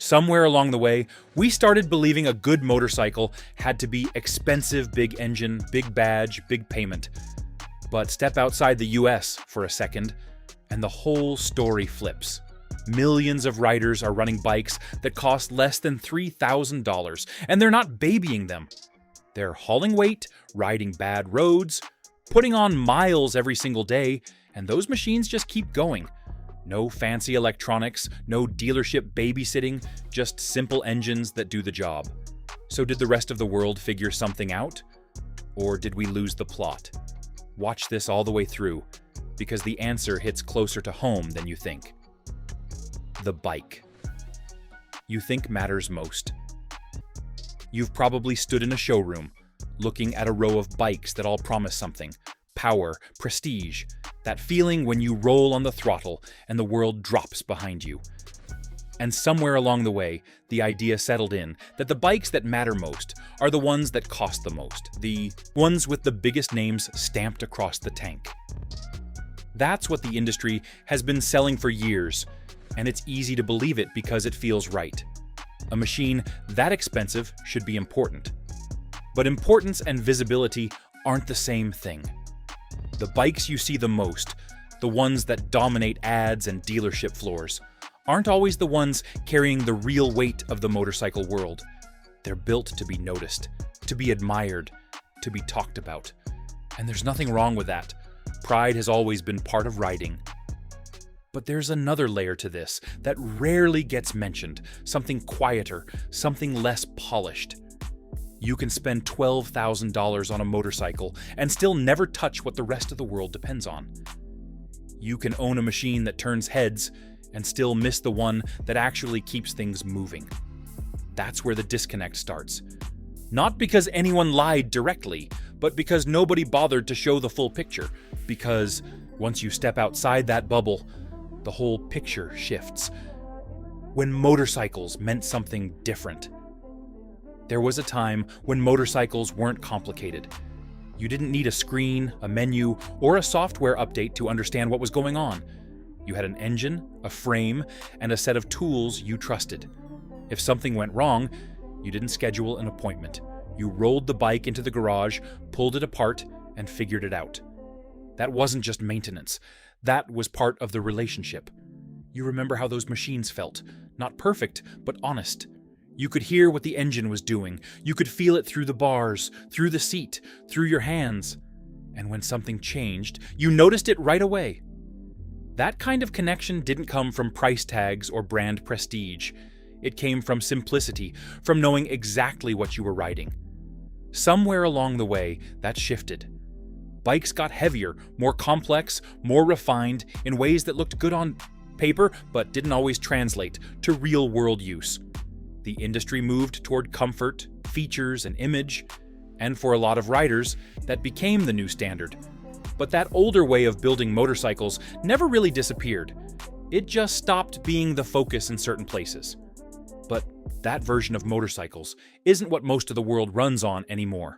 Somewhere along the way, we started believing a good motorcycle had to be expensive, big engine, big badge, big payment. But step outside the US for a second, and the whole story flips. Millions of riders are running bikes that cost less than $3,000, and they're not babying them. They're hauling weight, riding bad roads, putting on miles every single day, and those machines just keep going. No fancy electronics, no dealership babysitting, just simple engines that do the job. So did the rest of the world figure something out? Or did we lose the plot? Watch this all the way through, because the answer hits closer to home than you think. The bike. You think matters most. You've probably stood in a showroom, looking at a row of bikes that all promise something. Power, prestige, that feeling when you roll on the throttle and the world drops behind you. And somewhere along the way, the idea settled in that the bikes that matter most are the ones that cost the most, the ones with the biggest names stamped across the tank. That's what the industry has been selling for years, and it's easy to believe it because it feels right. A machine that expensive should be important. But importance and visibility aren't the same thing. The bikes you see the most, the ones that dominate ads and dealership floors, aren't always the ones carrying the real weight of the motorcycle world. They're built to be noticed, to be admired, to be talked about. And there's nothing wrong with that. Pride has always been part of riding. But there's another layer to this that rarely gets mentioned, something quieter, something less polished. You can spend $12,000 on a motorcycle and still never touch what the rest of the world depends on. You can own a machine that turns heads and still miss the one that actually keeps things moving. That's where the disconnect starts. Not because anyone lied directly, but because nobody bothered to show the full picture. Because once you step outside that bubble, the whole picture shifts. When motorcycles meant something different. There was a time when motorcycles weren't complicated. You didn't need a screen, a menu, or a software update to understand what was going on. You had an engine, a frame, and a set of tools you trusted. If something went wrong, you didn't schedule an appointment. You rolled the bike into the garage, pulled it apart, and figured it out. That wasn't just maintenance. That was part of the relationship. You remember how those machines felt. Not perfect, but honest. You could hear what the engine was doing. You could feel it through the bars, through the seat, through your hands. And when something changed, you noticed it right away. That kind of connection didn't come from price tags or brand prestige. It came from simplicity, from knowing exactly what you were riding. Somewhere along the way, that shifted. Bikes got heavier, more complex, more refined, in ways that looked good on paper but didn't always translate to real-world use. The industry moved toward comfort, features, and image, and for a lot of riders, that became the new standard. But that older way of building motorcycles never really disappeared. It just stopped being the focus in certain places. But that version of motorcycles isn't what most of the world runs on anymore.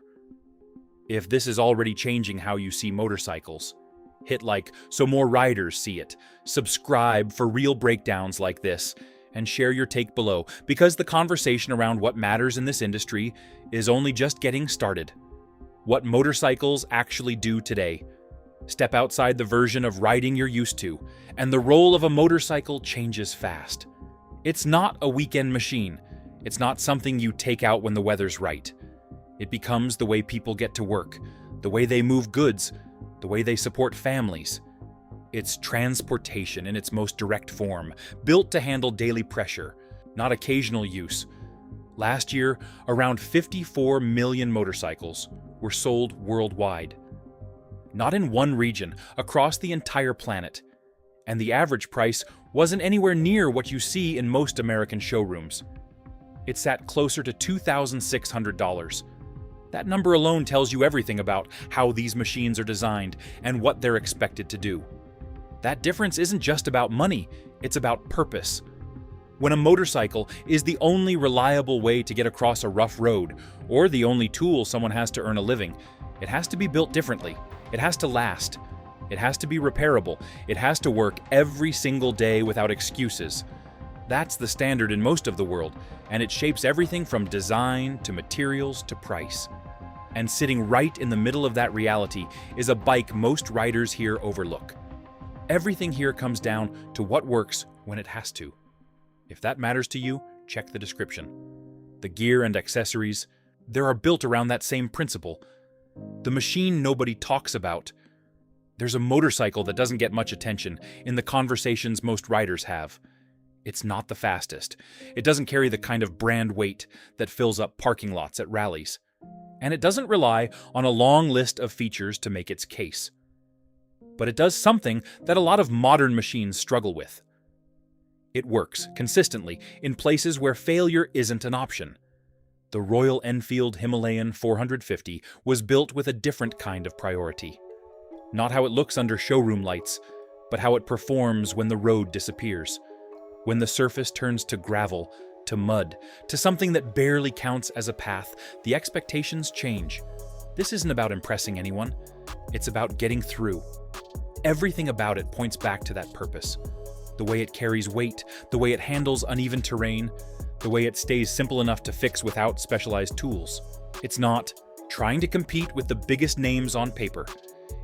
If this is already changing how you see motorcycles, hit like so more riders see it, subscribe for real breakdowns like this, and share your take below, because the conversation around what matters in this industry is only just getting started. What motorcycles actually do today. Step outside the version of riding you're used to, and the role of a motorcycle changes fast. It's not a weekend machine. It's not something you take out when the weather's right. It becomes the way people get to work, the way they move goods, the way they support families. It's transportation in its most direct form, built to handle daily pressure, not occasional use. Last year, around 54 million motorcycles were sold worldwide. Not in one region, across the entire planet. And the average price wasn't anywhere near what you see in most American showrooms. It sat closer to $2,600. That number alone tells you everything about how these machines are designed and what they're expected to do. That difference isn't just about money, it's about purpose. When a motorcycle is the only reliable way to get across a rough road, or the only tool someone has to earn a living, it has to be built differently. It has to last. It has to be repairable. It has to work every single day without excuses. That's the standard in most of the world, and it shapes everything from design to materials to price. And sitting right in the middle of that reality is a bike most riders here overlook. Everything here comes down to what works when it has to. If that matters to you, check the description. The gear and accessories, they are built around that same principle. The machine nobody talks about. There's a motorcycle that doesn't get much attention in the conversations most riders have. It's not the fastest. It doesn't carry the kind of brand weight that fills up parking lots at rallies. And it doesn't rely on a long list of features to make its case. But it does something that a lot of modern machines struggle with. It works consistently in places where failure isn't an option. The Royal Enfield Himalayan 450 was built with a different kind of priority. Not how it looks under showroom lights, but how it performs when the road disappears. When the surface turns to gravel, to mud, to something that barely counts as a path, the expectations change. This isn't about impressing anyone. It's about getting through. Everything about it points back to that purpose. The way it carries weight, the way it handles uneven terrain, the way it stays simple enough to fix without specialized tools. It's not trying to compete with the biggest names on paper.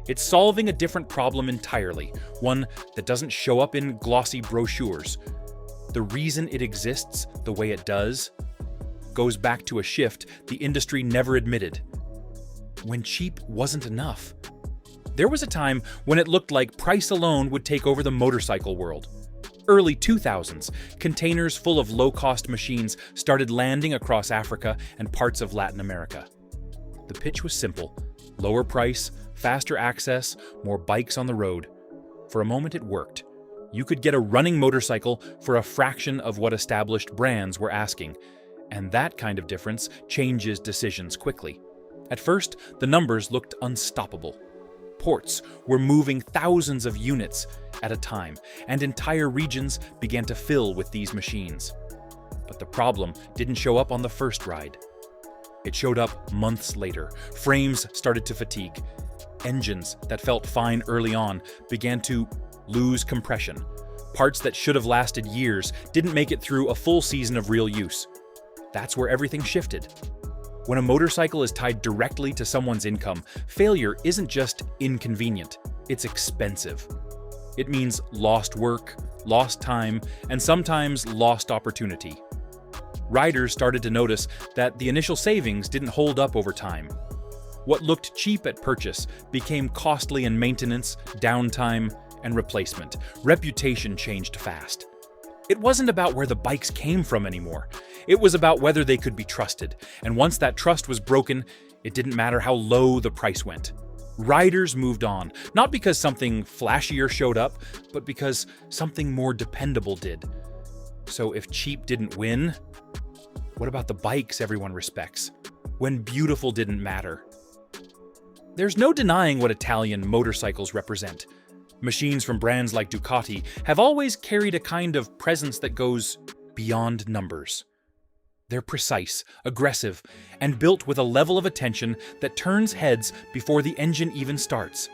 It's solving a different problem entirely, one that doesn't show up in glossy brochures. The reason it exists the way it does goes back to a shift the industry never admitted. When cheap wasn't enough. There was a time when it looked like price alone would take over the motorcycle world. Early 2000s, containers full of low-cost machines started landing across Africa and parts of Latin America. The pitch was simple: lower price, faster access, more bikes on the road. For a moment it worked. You could get a running motorcycle for a fraction of what established brands were asking, and that kind of difference changes decisions quickly. At first, the numbers looked unstoppable. Ports were moving thousands of units at a time, and entire regions began to fill with these machines. But the problem didn't show up on the first ride. It showed up months later. Frames started to fatigue. Engines that felt fine early on began to lose compression. Parts that should have lasted years didn't make it through a full season of real use. That's where everything shifted. When a motorcycle is tied directly to someone's income, failure isn't just inconvenient, it's expensive. It means lost work, lost time, and sometimes lost opportunity. Riders started to notice that the initial savings didn't hold up over time. What looked cheap at purchase became costly in maintenance, downtime, and replacement. Reputation changed fast. It wasn't about where the bikes came from anymore. It was about whether they could be trusted. And once that trust was broken, it didn't matter how low the price went. Riders moved on, not because something flashier showed up, but because something more dependable did. So if cheap didn't win, what about the bikes everyone respects? When beautiful didn't matter? There's no denying what Italian motorcycles represent. Machines from brands like Ducati have always carried a kind of presence that goes beyond numbers. They're precise, aggressive, and built with a level of attention that turns heads before the engine even starts.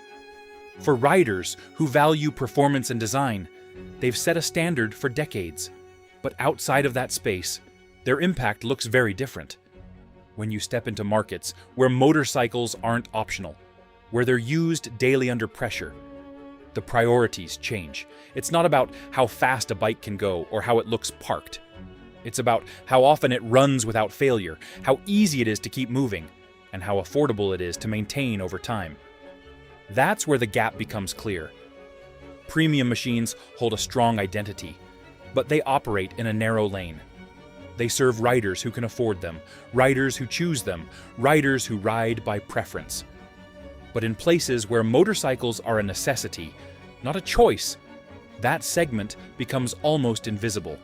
For riders who value performance and design, they've set a standard for decades. But outside of that space, their impact looks very different. When you step into markets where motorcycles aren't optional, where they're used daily under pressure, the priorities change. It's not about how fast a bike can go or how it looks parked. It's about how often it runs without failure, how easy it is to keep moving, and how affordable it is to maintain over time. That's where the gap becomes clear. Premium machines hold a strong identity, but they operate in a narrow lane. They serve riders who can afford them, riders who choose them, riders who ride by preference. But in places where motorcycles are a necessity, not a choice, that segment becomes almost invisible.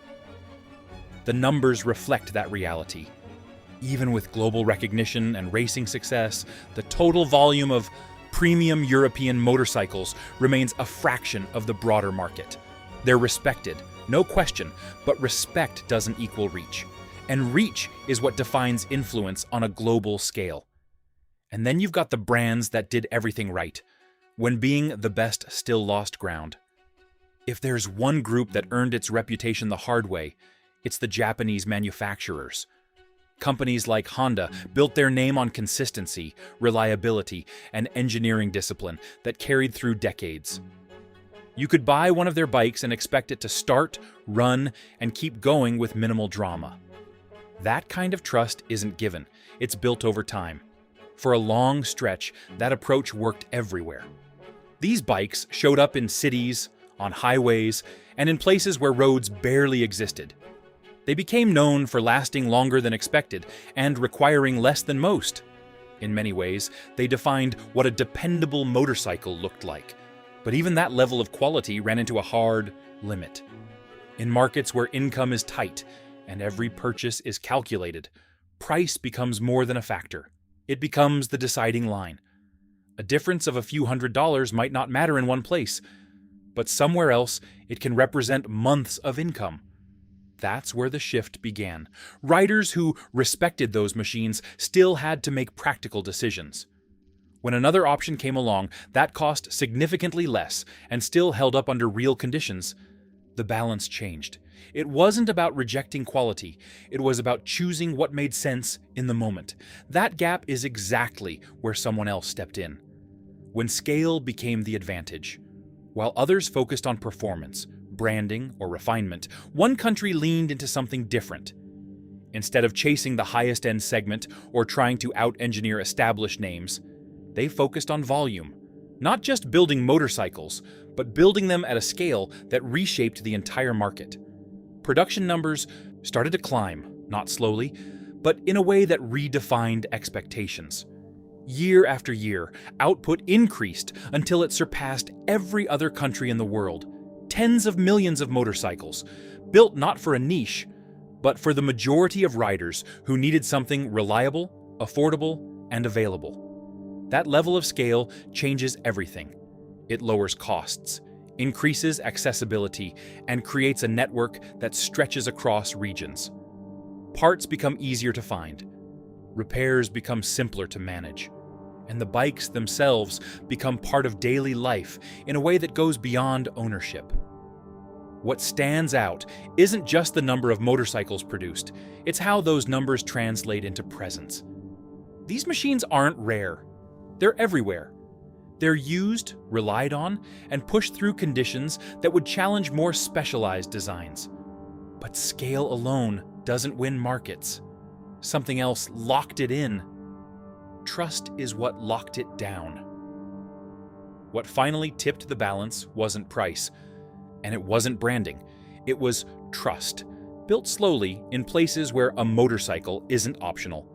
The numbers reflect that reality. Even with global recognition and racing success, the total volume of premium European motorcycles remains a fraction of the broader market. They're respected, no question, but respect doesn't equal reach. And reach is what defines influence on a global scale. And then you've got the brands that did everything right, when being the best still lost ground. If there's one group that earned its reputation the hard way, it's the Japanese manufacturers. Companies like Honda built their name on consistency, reliability, and engineering discipline that carried through decades. You could buy one of their bikes and expect it to start, run, and keep going with minimal drama. That kind of trust isn't given, it's built over time. For a long stretch, that approach worked everywhere. These bikes showed up in cities, on highways, and in places where roads barely existed. They became known for lasting longer than expected and requiring less than most. In many ways, they defined what a dependable motorcycle looked like. But even that level of quality ran into a hard limit. In markets where income is tight and every purchase is calculated, price becomes more than a factor. It becomes the deciding line. A difference of a few $100s might not matter in one place, but somewhere else it can represent months of income. That's where the shift began. Riders who respected those machines still had to make practical decisions. When another option came along that cost significantly less and still held up under real conditions, the balance changed. It wasn't about rejecting quality, it was about choosing what made sense in the moment. That gap is exactly where someone else stepped in. When scale became the advantage, while others focused on performance, branding, or refinement, one country leaned into something different. Instead of chasing the highest-end segment or trying to out-engineer established names, they focused on volume, not just building motorcycles, but building them at a scale that reshaped the entire market. Production numbers started to climb, not slowly, but in a way that redefined expectations. Year after year, output increased until it surpassed every other country in the world. Tens of millions of motorcycles, built not for a niche, but for the majority of riders who needed something reliable, affordable, and available. That level of scale changes everything. It lowers costs, increases accessibility, and creates a network that stretches across regions. Parts become easier to find, repairs become simpler to manage, and the bikes themselves become part of daily life in a way that goes beyond ownership. What stands out isn't just the number of motorcycles produced, it's how those numbers translate into presence. These machines aren't rare. They're everywhere. They're used, relied on, and pushed through conditions that would challenge more specialized designs. But scale alone doesn't win markets. Something else locked it in. Trust is what locked it down. What finally tipped the balance wasn't price, and it wasn't branding. It was trust, built slowly in places where a motorcycle isn't optional.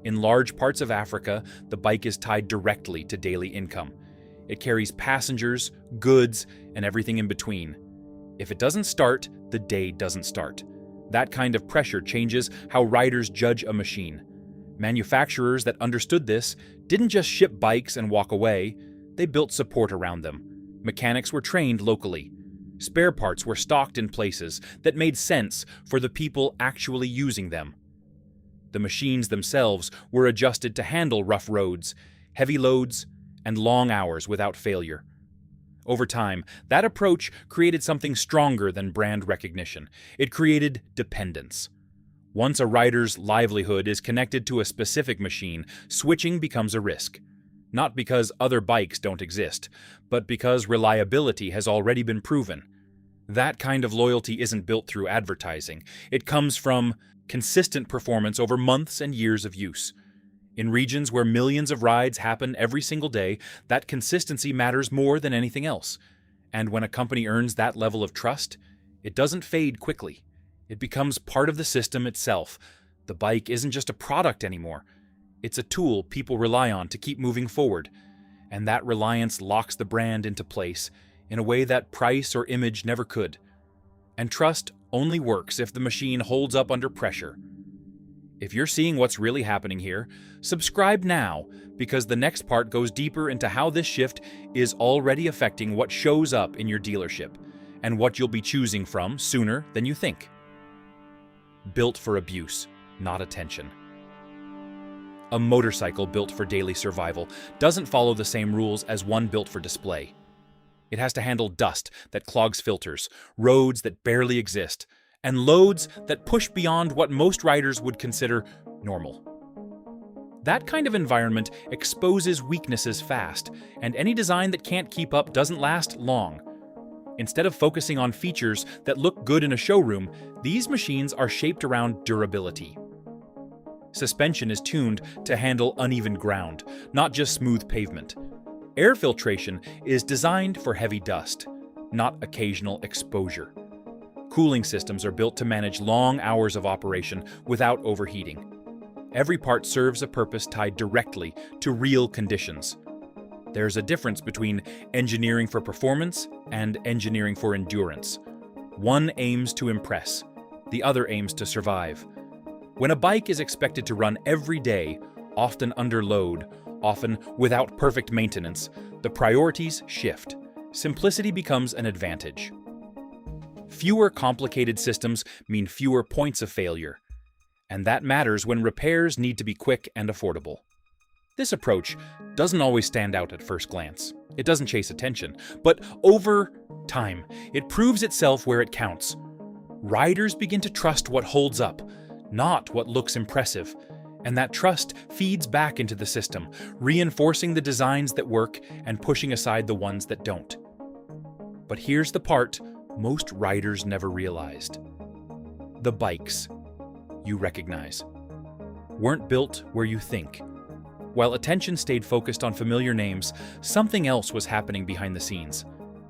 In large parts of Africa, the bike is tied directly to daily income. It carries passengers, goods, and everything in between. If it doesn't start, the day doesn't start. That kind of pressure changes how riders judge a machine. Manufacturers that understood this didn't just ship bikes and walk away, they built support around them. Mechanics were trained locally. Spare parts were stocked in places that made sense for the people actually using them. The machines themselves were adjusted to handle rough roads, heavy loads, and long hours without failure. Over time, that approach created something stronger than brand recognition. It created dependence. Once a rider's livelihood is connected to a specific machine, switching becomes a risk. Not because other bikes don't exist, but because reliability has already been proven. That kind of loyalty isn't built through advertising. It comes from consistent performance over months and years of use. In regions where millions of rides happen every single day, that consistency matters more than anything else. And when a company earns that level of trust, it doesn't fade quickly. It becomes part of the system itself. The bike isn't just a product anymore. It's a tool people rely on to keep moving forward. And that reliance locks the brand into place in a way that price or image never could. And trust only works if the machine holds up under pressure. If you're seeing what's really happening here, subscribe now, because the next part goes deeper into how this shift is already affecting what shows up in your dealership, and what you'll be choosing from sooner than you think. Built for abuse, not attention. A motorcycle built for daily survival doesn't follow the same rules as one built for display. It has to handle dust that clogs filters, roads that barely exist, and loads that push beyond what most riders would consider normal. That kind of environment exposes weaknesses fast, and any design that can't keep up doesn't last long. Instead of focusing on features that look good in a showroom, these machines are shaped around durability. Suspension is tuned to handle uneven ground, not just smooth pavement. Air filtration is designed for heavy dust, not occasional exposure. Cooling systems are built to manage long hours of operation without overheating. Every part serves a purpose tied directly to real conditions. There's a difference between engineering for performance and engineering for endurance. One aims to impress, the other aims to survive. When a bike is expected to run every day, often under load, often without perfect maintenance, the priorities shift. Simplicity becomes an advantage. Fewer complicated systems mean fewer points of failure, and that matters when repairs need to be quick and affordable. This approach doesn't always stand out at first glance. It doesn't chase attention, but over time, it proves itself where it counts. Riders begin to trust what holds up, not what looks impressive, and that trust feeds back into the system, reinforcing the designs that work and pushing aside the ones that don't. But here's the part most riders never realized. The bikes you recognize weren't built where you think. While attention stayed focused on familiar names, something else was happening behind the scenes.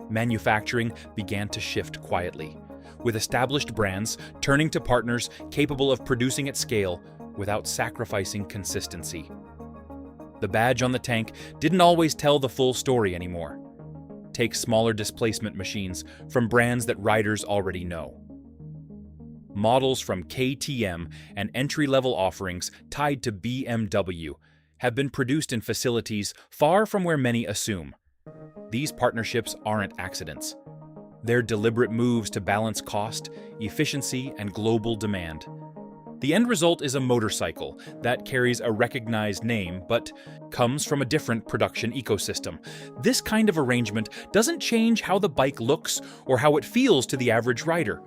Manufacturing began to shift quietly, with established brands turning to partners capable of producing at scale without sacrificing consistency. The badge on the tank didn't always tell the full story anymore. Take smaller displacement machines from brands that riders already know. Models from KTM and entry-level offerings tied to BMW have been produced in facilities far from where many assume. These partnerships aren't accidents. They're deliberate moves to balance cost, efficiency, and global demand. The end result is a motorcycle that carries a recognized name but comes from a different production ecosystem. This kind of arrangement doesn't change how the bike looks or how it feels to the average rider.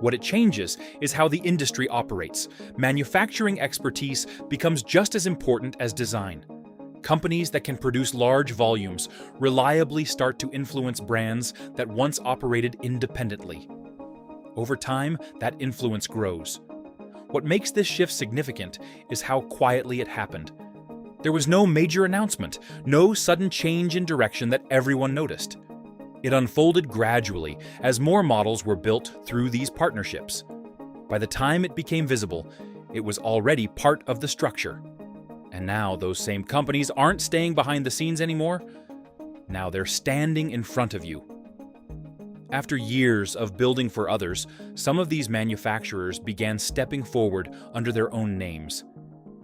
What it changes is how the industry operates. Manufacturing expertise becomes just as important as design. Companies that can produce large volumes reliably start to influence brands that once operated independently. Over time, that influence grows. What makes this shift significant is how quietly it happened. There was no major announcement, no sudden change in direction that everyone noticed. It unfolded gradually as more models were built through these partnerships. By the time it became visible, it was already part of the structure. And now those same companies aren't staying behind the scenes anymore. Now they're standing in front of you. After years of building for others, some of these manufacturers began stepping forward under their own names.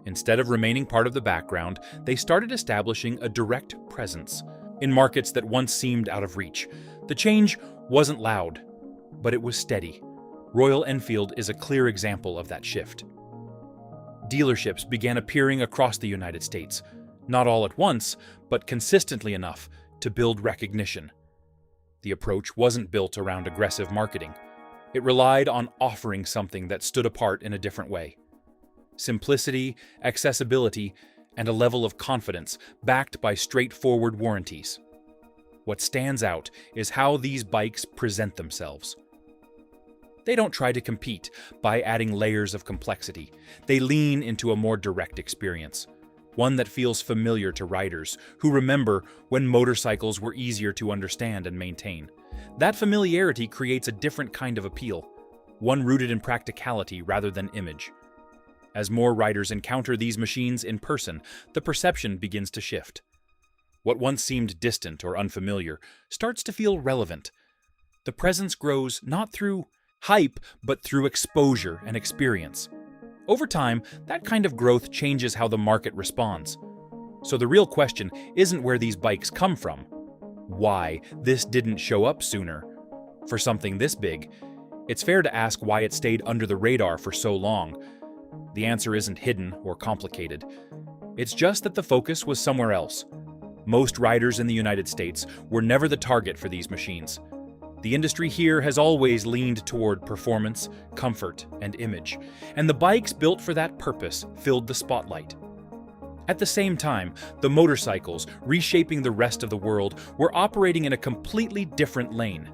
Instead of remaining part of the background, they started establishing a direct presence in markets that once seemed out of reach. The change wasn't loud, but it was steady. Royal Enfield is a clear example of that shift. Dealerships began appearing across the United States, not all at once, but consistently enough to build recognition. The approach wasn't built around aggressive marketing. It relied on offering something that stood apart in a different way. Simplicity, accessibility, and a level of confidence backed by straightforward warranties. What stands out is how these bikes present themselves. They don't try to compete by adding layers of complexity. They lean into a more direct experience, one that feels familiar to riders who remember when motorcycles were easier to understand and maintain. That familiarity creates a different kind of appeal, one rooted in practicality rather than image. As more riders encounter these machines in person, the perception begins to shift. What once seemed distant or unfamiliar starts to feel relevant. The presence grows not through hype, but through exposure and experience. Over time, that kind of growth changes how the market responds. So the real question isn't where these bikes come from. Why this didn't show up sooner? For something this big, it's fair to ask why it stayed under the radar for so long. The answer isn't hidden or complicated. It's just that the focus was somewhere else. Most riders in the United States were never the target for these machines. The industry here has always leaned toward performance, comfort, and image, and the bikes built for that purpose filled the spotlight. At the same time, the motorcycles, reshaping the rest of the world, were operating in a completely different lane.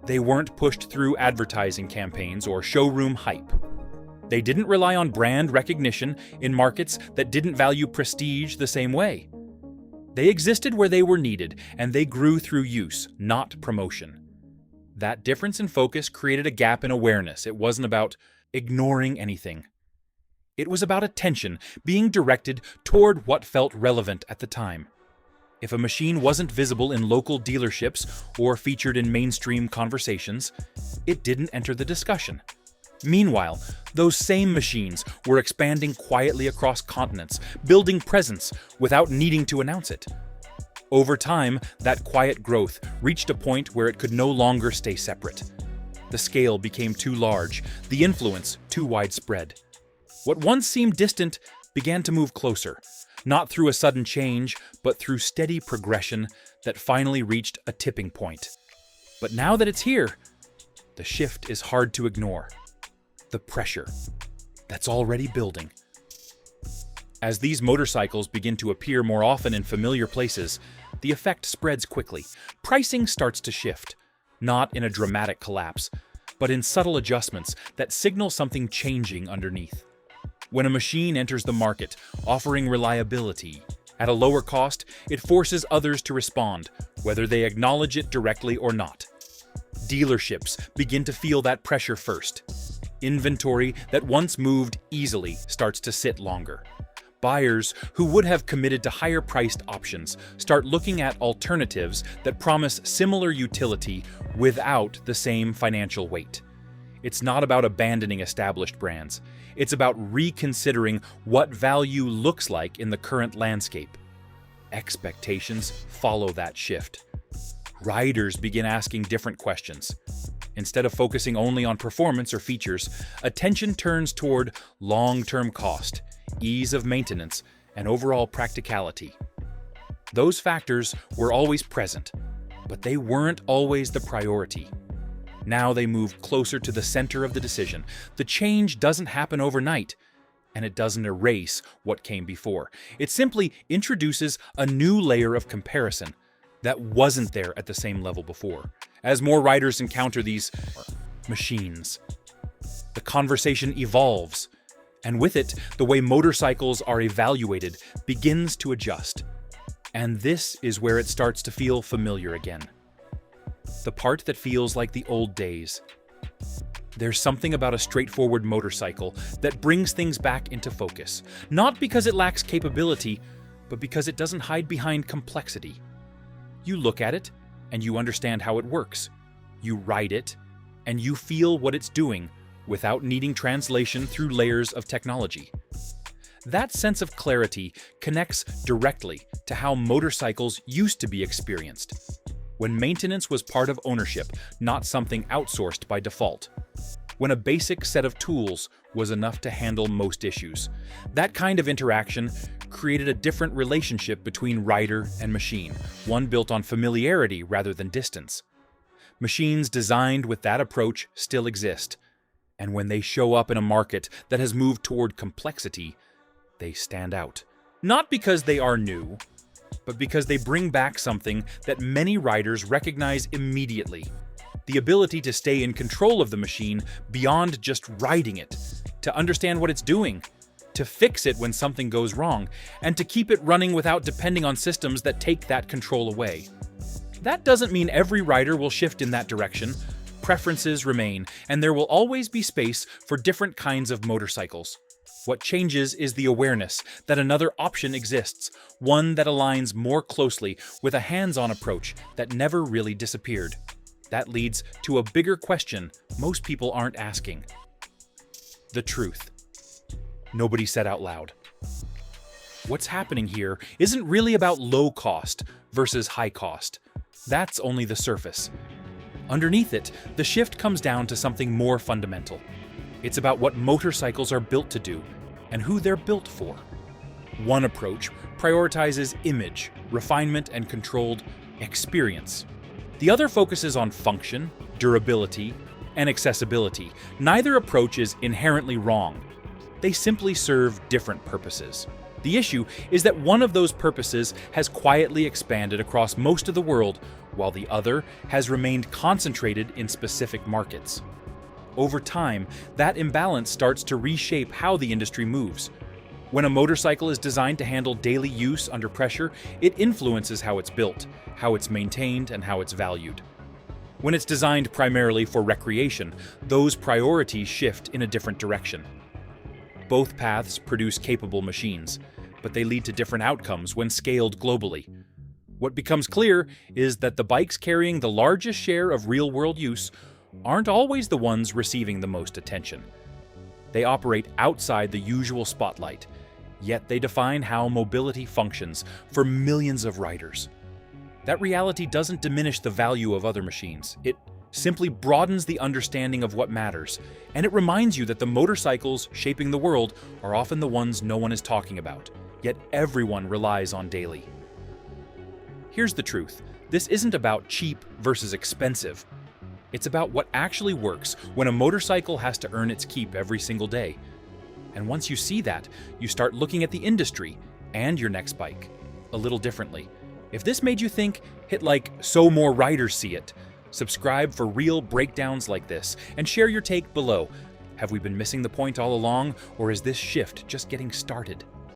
They weren't pushed through advertising campaigns or showroom hype. They didn't rely on brand recognition in markets that didn't value prestige the same way. They existed where they were needed, and they grew through use, not promotion. That difference in focus created a gap in awareness. It wasn't about ignoring anything. It was about attention being directed toward what felt relevant at the time. If a machine wasn't visible in local dealerships or featured in mainstream conversations, it didn't enter the discussion. Meanwhile, those same machines were expanding quietly across continents, building presence without needing to announce it. Over time, that quiet growth reached a point where it could no longer stay separate. The scale became too large, the influence too widespread. What once seemed distant began to move closer, not through a sudden change, but through steady progression that finally reached a tipping point. But now that it's here, the shift is hard to ignore. The pressure that's already building. As these motorcycles begin to appear more often in familiar places, the effect spreads quickly. Pricing starts to shift, not in a dramatic collapse, but in subtle adjustments that signal something changing underneath. When a machine enters the market, offering reliability at a lower cost, it forces others to respond, whether they acknowledge it directly or not. Dealerships begin to feel that pressure first. Inventory that once moved easily starts to sit longer. Buyers who would have committed to higher-priced options start looking at alternatives that promise similar utility without the same financial weight. It's not about abandoning established brands. It's about reconsidering what value looks like in the current landscape. Expectations follow that shift. Riders begin asking different questions. Instead of focusing only on performance or features, attention turns toward long-term cost, ease of maintenance, and overall practicality. Those factors were always present, but they weren't always the priority. Now they move closer to the center of the decision. The change doesn't happen overnight, and it doesn't erase what came before. It simply introduces a new layer of comparison that wasn't there at the same level before. As more riders encounter these machines, the conversation evolves, and with it, the way motorcycles are evaluated begins to adjust. And this is where it starts to feel familiar again. The part that feels like the old days. There's something about a straightforward motorcycle that brings things back into focus, not because it lacks capability, but because it doesn't hide behind complexity. You look at it, and you understand how it works. You ride it, and you feel what it's doing without needing translation through layers of technology. That sense of clarity connects directly to how motorcycles used to be experienced, when maintenance was part of ownership, not something outsourced by default. When a basic set of tools was enough to handle most issues. That kind of interaction created a different relationship between rider and machine, one built on familiarity rather than distance. Machines designed with that approach still exist, and when they show up in a market that has moved toward complexity, they stand out. Not because they are new, but because they bring back something that many riders recognize immediately: the ability to stay in control of the machine beyond just riding it, to understand what it's doing, to fix it when something goes wrong, and to keep it running without depending on systems that take that control away. That doesn't mean every rider will shift in that direction. Preferences remain, and there will always be space for different kinds of motorcycles. What changes is the awareness that another option exists, one that aligns more closely with a hands-on approach that never really disappeared. That leads to a bigger question most people aren't asking. The truth. Nobody said out loud. What's happening here isn't really about low cost versus high cost. That's only the surface. Underneath it, the shift comes down to something more fundamental. It's about what motorcycles are built to do and who they're built for. One approach prioritizes image, refinement, and controlled experience. The other focuses on function, durability, and accessibility. Neither approach is inherently wrong. They simply serve different purposes. The issue is that one of those purposes has quietly expanded across most of the world, while the other has remained concentrated in specific markets. Over time, that imbalance starts to reshape how the industry moves. When a motorcycle is designed to handle daily use under pressure, it influences how it's built, how it's maintained, and how it's valued. When it's designed primarily for recreation, those priorities shift in a different direction. Both paths produce capable machines, but they lead to different outcomes when scaled globally. What becomes clear is that the bikes carrying the largest share of real-world use aren't always the ones receiving the most attention. They operate outside the usual spotlight, yet they define how mobility functions for millions of riders. That reality doesn't diminish the value of other machines. It simply broadens the understanding of what matters, and it reminds you that the motorcycles shaping the world are often the ones no one is talking about, yet everyone relies on daily. Here's the truth. This isn't about cheap versus expensive. It's about what actually works when a motorcycle has to earn its keep every single day. And once you see that, you start looking at the industry and your next bike a little differently. If this made you think, hit like so more riders see it. Subscribe for real breakdowns like this, and share your take below. Have we been missing the point all along, or is this shift just getting started?